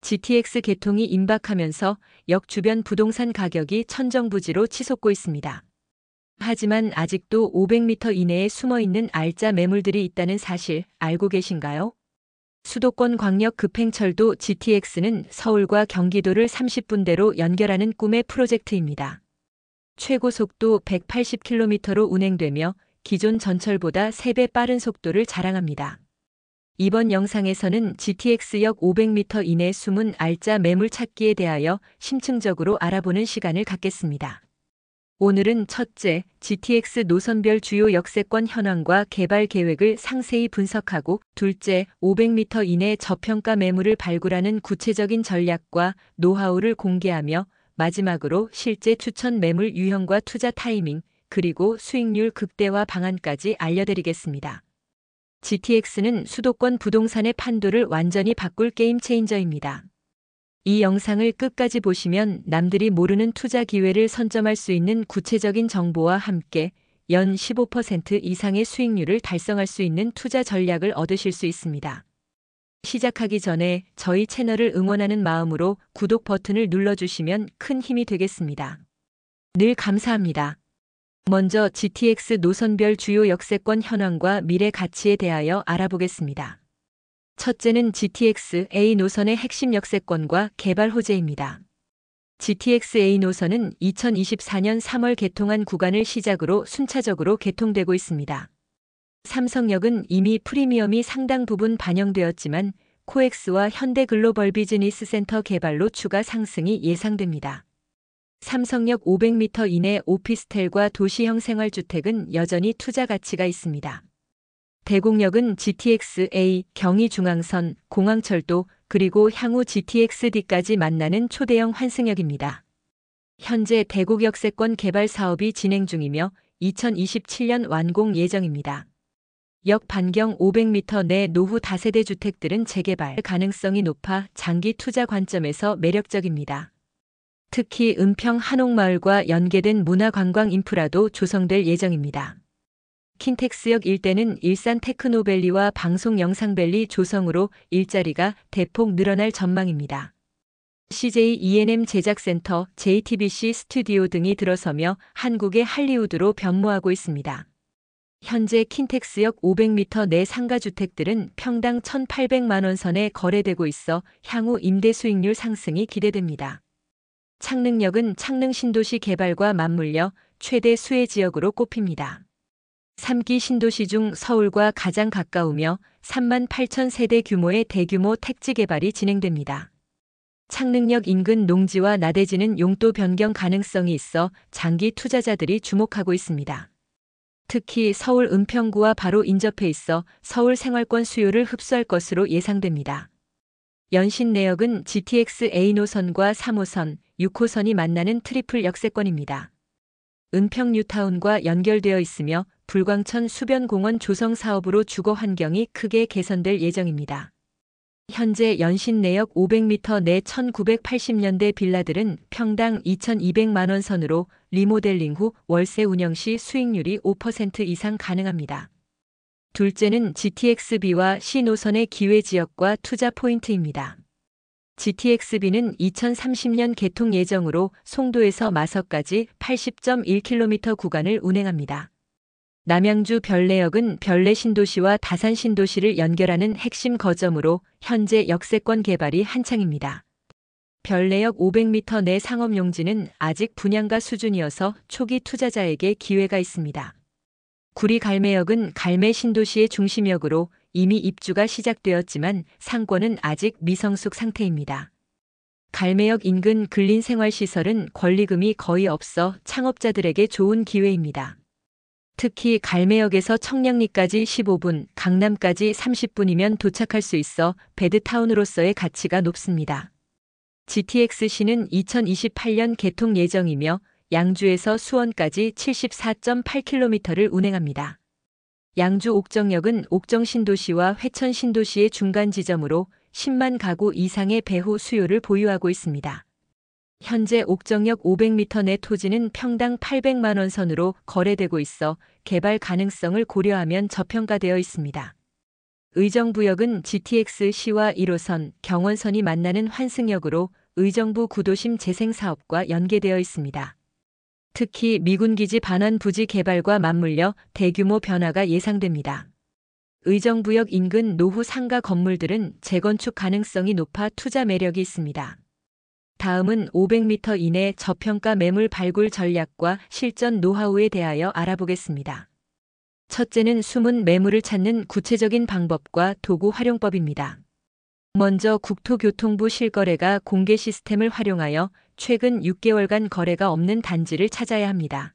GTX 개통이 임박하면서 역 주변 부동산 가격이 천정부지로 치솟고 있습니다. 하지만 아직도 500m 이내에 숨어있는 알짜 매물들이 있다는 사실 알고 계신가요? 수도권 광역 급행철도 GTX는 서울과 경기도를 30분대로 연결하는 꿈의 프로젝트입니다. 최고 속도 180km로 운행되며 기존 전철보다 3배 빠른 속도를 자랑합니다. 이번 영상에서는 GTX역 500m 이내 숨은 알짜 매물 찾기에 대하여 심층적으로 알아보는 시간을 갖겠습니다. 오늘은 첫째, GTX 노선별 주요 역세권 현황과 개발 계획을 상세히 분석하고, 둘째, 500m 이내 저평가 매물을 발굴하는 구체적인 전략과 노하우를 공개하며, 마지막으로 실제 추천 매물 유형과 투자 타이밍, 그리고 수익률 극대화 방안까지 알려드리겠습니다. GTX는 수도권 부동산의 판도를 완전히 바꿀 게임 체인저입니다. 이 영상을 끝까지 보시면 남들이 모르는 투자 기회를 선점할 수 있는 구체적인 정보와 함께 연 15% 이상의 수익률을 달성할 수 있는 투자 전략을 얻으실 수 있습니다. 시작하기 전에 저희 채널을 응원하는 마음으로 구독 버튼을 눌러주시면 큰 힘이 되겠습니다. 늘 감사합니다. 먼저 GTX 노선별 주요 역세권 현황과 미래 가치에 대하여 알아보겠습니다. 첫째는 GTX A 노선의 핵심 역세권과 개발 호재입니다. GTX A 노선은 2024년 3월 개통한 구간을 시작으로 순차적으로 개통되고 있습니다. 삼성역은 이미 프리미엄이 상당 부분 반영되었지만 코엑스와 현대 글로벌 비즈니스 센터 개발로 추가 상승이 예상됩니다. 삼성역 500m 이내 오피스텔과 도시형 생활주택은 여전히 투자 가치가 있습니다. 대곡역은 GTX-A, 경의중앙선, 공항철도, 그리고 향후 GTX-D까지 만나는 초대형 환승역입니다. 현재 대곡 역세권 개발 사업이 진행 중이며 2027년 완공 예정입니다. 역 반경 500m 내 노후 다세대 주택들은 재개발 가능성이 높아 장기 투자 관점에서 매력적입니다. 특히 은평 한옥마을과 연계된 문화관광 인프라도 조성될 예정입니다. 킨텍스역 일대는 일산 테크노밸리와 방송영상밸리 조성으로 일자리가 대폭 늘어날 전망입니다. CJ E&M 제작센터, JTBC 스튜디오 등이 들어서며 한국의 할리우드로 변모하고 있습니다. 현재 킨텍스역 500m 내 상가주택들은 평당 1,800만 원 선에 거래되고 있어 향후 임대 수익률 상승이 기대됩니다. 창릉역은 창릉 신도시 개발과 맞물려 최대 수혜 지역으로 꼽힙니다. 3기 신도시 중 서울과 가장 가까우며 38,000세대 규모의 대규모 택지 개발이 진행됩니다. 창릉역 인근 농지와 나대지는 용도 변경 가능성이 있어 장기 투자자들이 주목하고 있습니다. 특히 서울 은평구와 바로 인접해 있어 서울 생활권 수요를 흡수할 것으로 예상됩니다. 연신내역은 GTX A 노선과 3호선, 6호선이 만나는 트리플 역세권입니다. 은평 뉴타운과 연결되어 있으며 불광천 수변공원 조성 사업으로 주거 환경이 크게 개선될 예정입니다. 현재 연신내역 500m 내 1980년대 빌라들은 평당 2,200만 원 선으로 리모델링 후 월세 운영 시 수익률이 5% 이상 가능합니다. 둘째는 GTX-B와 C 노선의 기회 지역과 투자 포인트입니다. GTX-B는 2030년 개통 예정으로 송도에서 마석까지 80.1km 구간을 운행합니다. 남양주 별내역은 별내 신도시와 다산 신도시를 연결하는 핵심 거점으로 현재 역세권 개발이 한창입니다. 별내역 500m 내 상업용지는 아직 분양가 수준이어서 초기 투자자에게 기회가 있습니다. 구리 갈매역은 갈매 신도시의 중심역으로 이미 입주가 시작되었지만 상권은 아직 미성숙 상태입니다. 갈매역 인근 근린생활시설은 권리금이 거의 없어 창업자들에게 좋은 기회입니다. 특히 갈매역에서 청량리까지 15분, 강남까지 30분이면 도착할 수 있어 베드타운으로서의 가치가 높습니다. GTX-C는 2028년 개통 예정이며 양주에서 수원까지 74.8km를 운행합니다. 양주 옥정역은 옥정 신도시와 회천 신도시의 중간 지점으로 10만 가구 이상의 배후 수요를 보유하고 있습니다. 현재 옥정역 500m 내 토지는 평당 800만 원 선으로 거래되고 있어 개발 가능성을 고려하면 저평가되어 있습니다. 의정부역은 GTX-C와 1호선, 경원선이 만나는 환승역으로 의정부 구도심 재생사업과 연계되어 있습니다. 특히 미군기지 반환 부지 개발과 맞물려 대규모 변화가 예상됩니다. 의정부역 인근 노후 상가 건물들은 재건축 가능성이 높아 투자 매력이 있습니다. 다음은 500m 이내 저평가 매물 발굴 전략과 실전 노하우에 대하여 알아보겠습니다. 첫째는 숨은 매물을 찾는 구체적인 방법과 도구 활용법입니다. 먼저 국토교통부 실거래가 공개 시스템을 활용하여 최근 6개월간 거래가 없는 단지를 찾아야 합니다.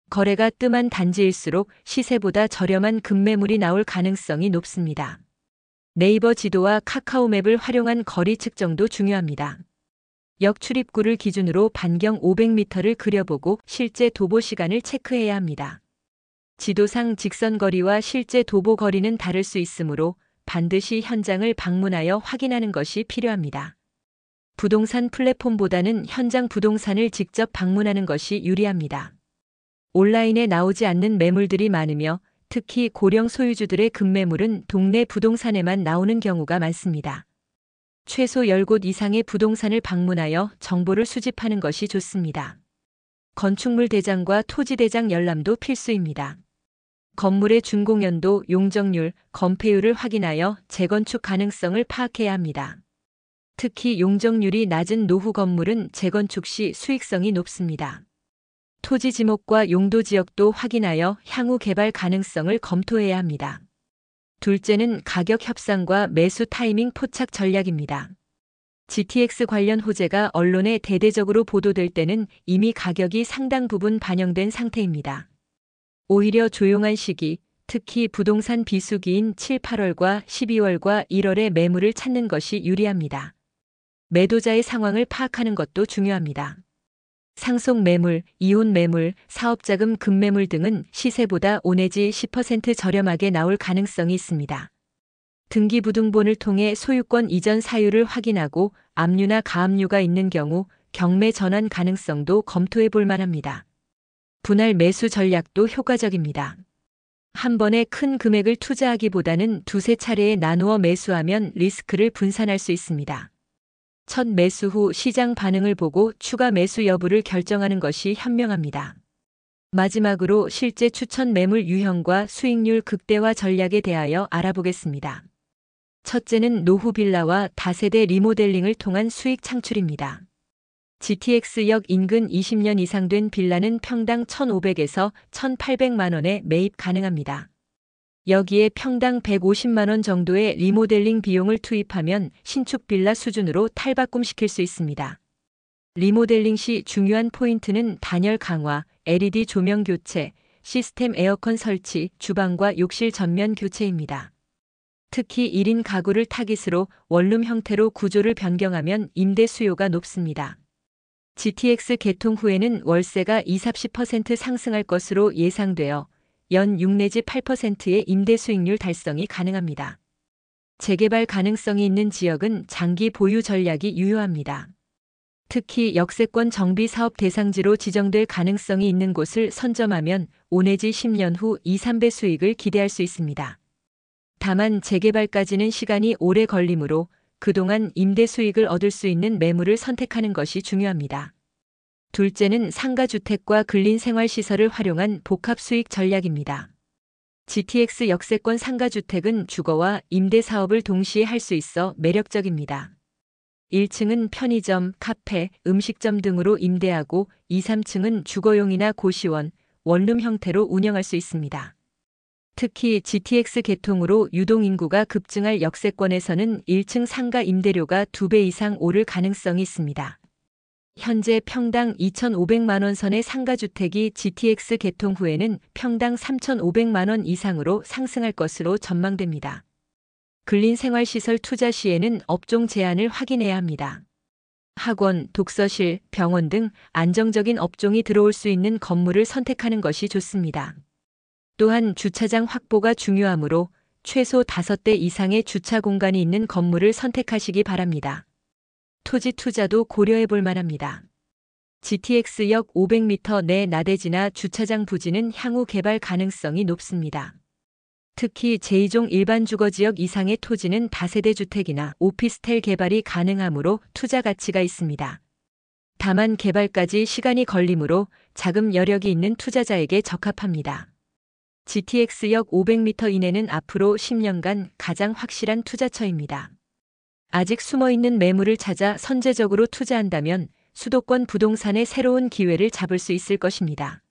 거래가 뜸한 단지일수록 시세보다 저렴한 급매물이 나올 가능성이 높습니다. 네이버 지도와 카카오맵을 활용한 거리 측정도 중요합니다. 역 출입구를 기준으로 반경 500m를 그려보고 실제 도보 시간을 체크해야 합니다. 지도상 직선 거리와 실제 도보 거리는 다를 수 있으므로 반드시 현장을 방문하여 확인하는 것이 필요합니다. 부동산 플랫폼보다는 현장 부동산을 직접 방문하는 것이 유리합니다. 온라인에 나오지 않는 매물들이 많으며 특히 고령 소유주들의 급매물은 동네 부동산에만 나오는 경우가 많습니다. 최소 10곳 이상의 부동산을 방문하여 정보를 수집하는 것이 좋습니다. 건축물 대장과 토지 대장 열람도 필수입니다. 건물의 준공연도, 용적률, 건폐율을 확인하여 재건축 가능성을 파악해야 합니다. 특히 용적률이 낮은 노후 건물은 재건축 시 수익성이 높습니다. 토지 지목과 용도 지역도 확인하여 향후 개발 가능성을 검토해야 합니다. 둘째는 가격 협상과 매수 타이밍 포착 전략입니다. GTX 관련 호재가 언론에 대대적으로 보도될 때는 이미 가격이 상당 부분 반영된 상태입니다. 오히려 조용한 시기, 특히 부동산 비수기인 7, 8월과 12월과 1월에 매물을 찾는 것이 유리합니다. 매도자의 상황을 파악하는 것도 중요합니다. 상속 매물, 이혼 매물, 사업자금 급매물 등은 시세보다 5 내지 10% 저렴하게 나올 가능성이 있습니다. 등기부등본을 통해 소유권 이전 사유를 확인하고 압류나 가압류가 있는 경우 경매 전환 가능성도 검토해 볼 만합니다. 분할 매수 전략도 효과적입니다. 한 번에 큰 금액을 투자하기보다는 두세 차례에 나누어 매수하면 리스크를 분산할 수 있습니다. 첫 매수 후 시장 반응을 보고 추가 매수 여부를 결정하는 것이 현명합니다. 마지막으로 실제 추천 매물 유형과 수익률 극대화 전략에 대하여 알아보겠습니다. 첫째는 노후 빌라와 다세대 리모델링을 통한 수익 창출입니다. GTX역 인근 20년 이상 된 빌라는 평당 1,500에서 1,800만 원에 매입 가능합니다. 여기에 평당 150만 원 정도의 리모델링 비용을 투입하면 신축 빌라 수준으로 탈바꿈시킬 수 있습니다. 리모델링 시 중요한 포인트는 단열 강화, LED 조명 교체, 시스템 에어컨 설치, 주방과 욕실 전면 교체입니다. 특히 1인 가구를 타깃으로 원룸 형태로 구조를 변경하면 임대 수요가 높습니다. GTX 개통 후에는 월세가 20-30% 상승할 것으로 예상되어 연 6 내지 8%의 임대 수익률 달성이 가능합니다. 재개발 가능성이 있는 지역은 장기 보유 전략이 유효합니다. 특히 역세권 정비 사업 대상지로 지정될 가능성이 있는 곳을 선점하면 5 내지 10년 후 2-3배 수익을 기대할 수 있습니다. 다만 재개발까지는 시간이 오래 걸리므로 그동안 임대 수익을 얻을 수 있는 매물을 선택하는 것이 중요합니다. 둘째는 상가주택과 근린생활시설을 활용한 복합수익 전략입니다. GTX 역세권 상가주택은 주거와 임대 사업을 동시에 할 수 있어 매력적입니다. 1층은 편의점, 카페, 음식점 등으로 임대하고 2, 3층은 주거용이나 고시원, 원룸 형태로 운영할 수 있습니다. 특히 GTX 개통으로 유동인구가 급증할 역세권에서는 1층 상가 임대료가 2배 이상 오를 가능성이 있습니다. 현재 평당 2,500만 원 선의 상가주택이 GTX 개통 후에는 평당 3,500만 원 이상으로 상승할 것으로 전망됩니다. 근린생활시설 투자 시에는 업종 제한을 확인해야 합니다. 학원, 독서실, 병원 등 안정적인 업종이 들어올 수 있는 건물을 선택하는 것이 좋습니다. 또한 주차장 확보가 중요하므로 최소 5대 이상의 주차 공간이 있는 건물을 선택하시기 바랍니다. 토지 투자도 고려해 볼 만합니다. GTX역 500m 내 나대지나 주차장 부지는 향후 개발 가능성이 높습니다. 특히 제2종 일반 주거지역 이상의 토지는 다세대 주택이나 오피스텔 개발이 가능하므로 투자 가치가 있습니다. 다만 개발까지 시간이 걸리므로 자금 여력이 있는 투자자에게 적합합니다. GTX역 500m 이내는 앞으로 10년간 가장 확실한 투자처입니다. 아직 숨어있는 매물을 찾아 선제적으로 투자한다면 수도권 부동산의 새로운 기회를 잡을 수 있을 것입니다.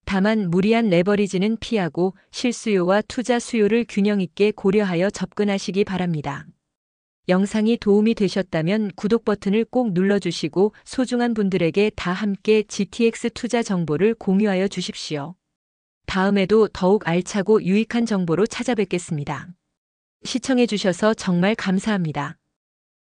다만 무리한 레버리지는 피하고 실수요와 투자 수요를 균형 있게 고려하여 접근하시기 바랍니다. 영상이 도움이 되셨다면 구독 버튼을 꼭 눌러주시고 소중한 분들에게 다 함께 GTX 투자 정보를 공유하여 주십시오. 다음에도 더욱 알차고 유익한 정보로 찾아뵙겠습니다. 시청해 주셔서 정말 감사합니다.